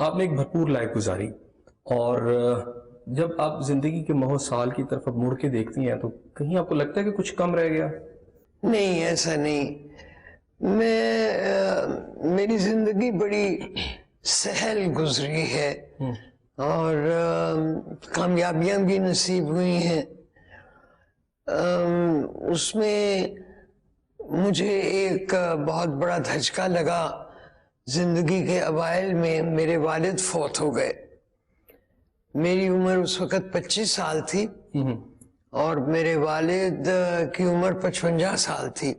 آپ نے ایک بھرپور لائف گزاری، اور جب آپ زندگی کے مہو سال کی طرف اب مڑ کے دیکھتی ہیں تو کہیں آپ کو لگتا ہے کہ کچھ کم رہ گیا؟ نہیں، ایسا نہیں. میری زندگی بڑی سہل گزری ہے اور کامیابیاں بھی نصیب ہوئی ہیں. اس میں مجھے ایک بہت بڑا دھچکا لگا. زندگی کے اوائل میں میرے والد فوت ہو گئے. میری عمر اس وقت 25 سال تھی اور میرے والد کی عمر 55 سال تھی،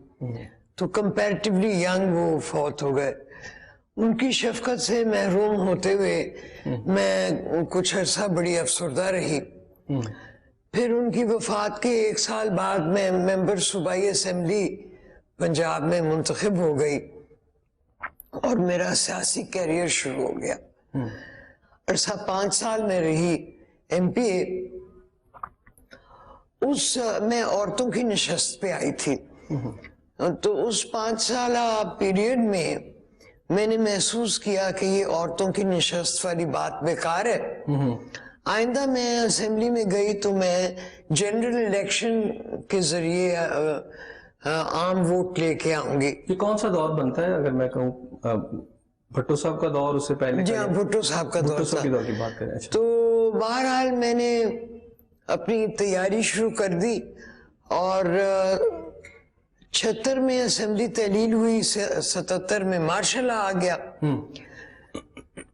تو کمپیریٹیولی ینگ وہ فوت ہو گئے. ان کی شفقت سے محروم ہوتے ہوئے میں کچھ عرصہ بڑی افسردہ رہی. پھر ان کی وفات کے 1 سال بعد میں ممبر صوبائی اسمبلی پنجاب میں منتخب ہو گئی اور میرا سیاسی کیریئر شروع ہو گیا. عرصہ 5 سال میں رہی ایم پی اے. اس میں عورتوں کی نشست پہ آئی تھی، تو اس 5 سالہ پیریڈ میں نے محسوس کیا کہ یہ عورتوں کی نشست والی بات بیکار ہے. آئندہ میں اسمبلی میں گئی تو میں جنرل الیکشن کے ذریعے عام ووٹ لے کے آؤں گی. یہ کون سا دور بنتا ہے اگر میں کہوں؟ بھٹو صاحب کا دور، اس سے پہلے؟ جی ہاں، بھٹو صاحب کا دور تھا. دور کی بات کریں. تو بہرحال میں نے اپنی تیاری شروع کر دی اور 76 میں اسمبلی تحلیل ہوئی، 77 میں مارشل آ گیا.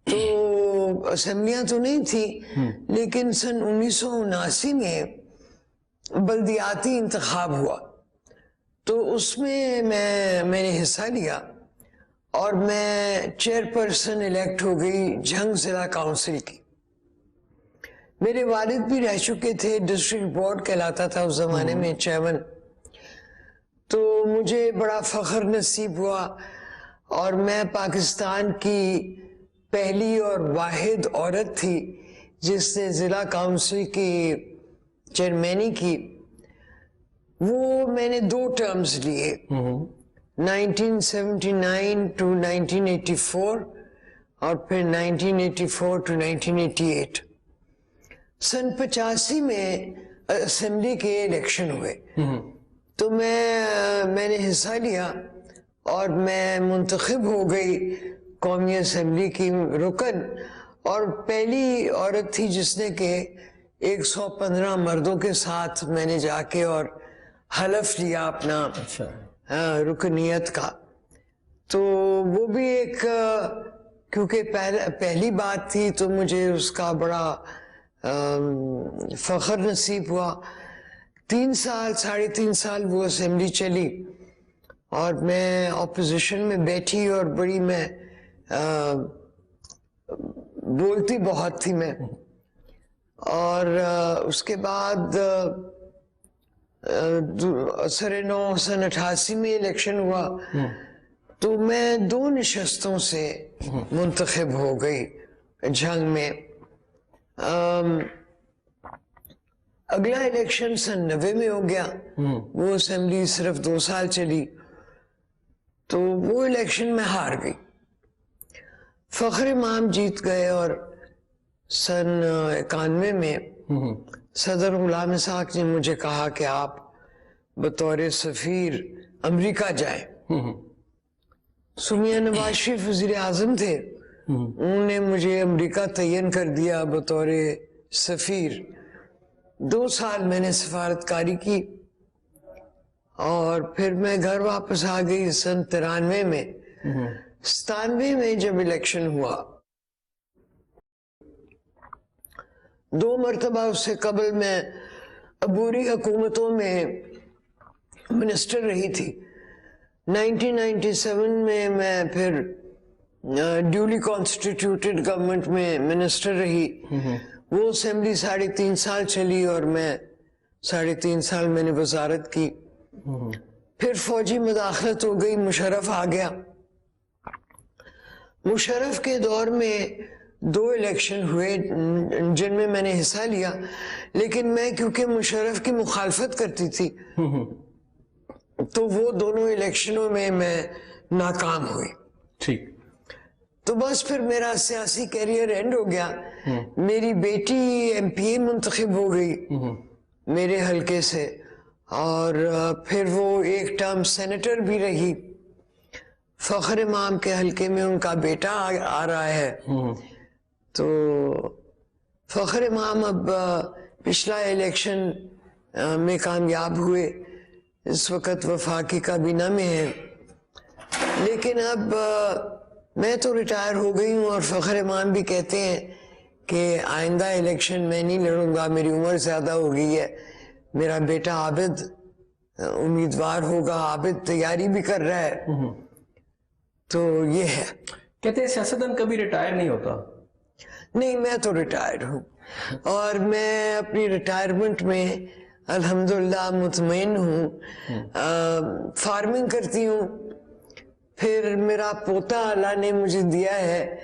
تو اسمبلیاں تو نہیں تھی، لیکن سن 1979 میں بلدیاتی انتخاب ہوا، تو اس میں میں نے حصہ لیا اور میں چیئرپرسن الیکٹ ہو گئی جھنگ ضلع کاؤنسل کی. میرے والد بھی رہ چکے تھے، ڈسٹرکٹ بورڈ کہلاتا تھا اس زمانے میں، چیئرمین. تو مجھے بڑا فخر نصیب ہوا اور میں پاکستان کی پہلی اور واحد عورت تھی جس نے ضلع کاؤنسل کی چیئرمینی کی. وہ میں نے 2 ٹرمز لیے، 1979 to 1984 اور پھر 1984 to 1988. سن 85 میں اسمبلی کے الیکشن ہوئے، تو میں نے حصہ لیا اور میں منتخب ہو گئی قومی اسمبلی کی رکن، اور پہلی عورت تھی جس نے کہ 115 مردوں کے ساتھ میں نے جا کے اور حلف لیا اپنا رکنیت کا. تو وہ بھی ایک، کیونکہ پہلی بات تھی تو مجھے اس کا بڑا فخر نصیب ہوا. 3 سال 3.5 سال وہ اسمبلی چلی اور میں اپوزیشن میں بیٹھی اور بڑی میں بولتی بہت تھی میں. اور اس کے بعد سن 88 میں الیکشن ہوا تو میں 2 نشستوں سے منتخب ہو گئی جھنگ میں. اگلا الیکشن سن 90 میں ہو گیا، وہ اسمبلی صرف 2 سال چلی، تو وہ الیکشن میں ہار گئی. فخر امام جیت گئے اور سن 91 میں صدر غلام اسحاق نے مجھے کہا کہ آپ بطور سفیر امریکہ جائیں. میاں نواز شریف وزیر اعظم تھے، انہوں نے مجھے امریکہ تعین کر دیا بطور سفیر. 2 سال میں نے سفارتکاری کی اور پھر میں گھر واپس آ گئی سن 93 میں. 97 میں جب الیکشن ہوا، 2 مرتبہ اس سے قبل میں عبوری حکومتوں میں منسٹر رہی تھی. 1997 میں پھر ڈیولی کانسٹیٹیوٹڈ گورنمنٹ میں منسٹر رہی. وہ اسمبلی 3.5 سال چلی اور میں 3.5 سال میں نے وزارت کی. پھر فوجی مداخلت ہو گئی، مشرف آ گیا. مشرف کے دور میں 2 الیکشن ہوئے جن میں نے حصہ لیا، لیکن میں کیونکہ مشرف کی مخالفت کرتی تھی تو وہ دونوں الیکشنوں میں ناکام ہوئی. ٹھیک. تو بس پھر میرا سیاسی کیریئر اینڈ ہو گیا. میری بیٹی MP منتخب ہو گئی میرے حلقے سے, اور پھر وہ ایک ٹرم سینیٹر بھی رہی. فخر امام کے حلقے میں ان کا بیٹا آ رہا ہے. تو فخر امام اب پچھلا الیکشن میں کامیاب ہوئے, اس وقت وفاقی کابینہ میں ہیں. لیکن اب میں تو ریٹائر ہو گئی ہوں, اور فخر امام بھی کہتے ہیں کہ آئندہ الیکشن میں نہیں لڑوں گا, میری عمر زیادہ ہو گئی ہے. میرا بیٹا عابد امیدوار ہوگا, عابد تیاری بھی کر رہا ہے. تو یہ ہے. کہتے ہیں سیاستدان کبھی ریٹائر نہیں ہوتا. نہیں, میں تو ریٹائر ہوں, اور میں اپنی ریٹائرمنٹ میں الحمدللہ مطمئن ہوں. فارمنگ کرتی ہوں, پھر میرا پوتا اللہ نے مجھے دیا ہے,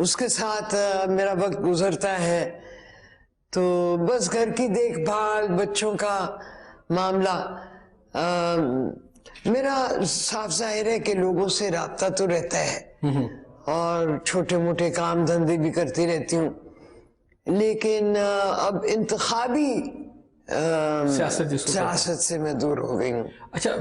اس کے ساتھ میرا وقت گزرتا ہے. تو بس گھر کی دیکھ بھال, بچوں کا معاملہ. میرا صاف ظاہر ہے کہ لوگوں سے رابطہ تو رہتا ہے, اور چھوٹے موٹے کام دھندے بھی کرتی رہتی ہوں. لیکن اب انتخابی سیاست سیاست سے میں دور ہو گئی ہوں. اچھا.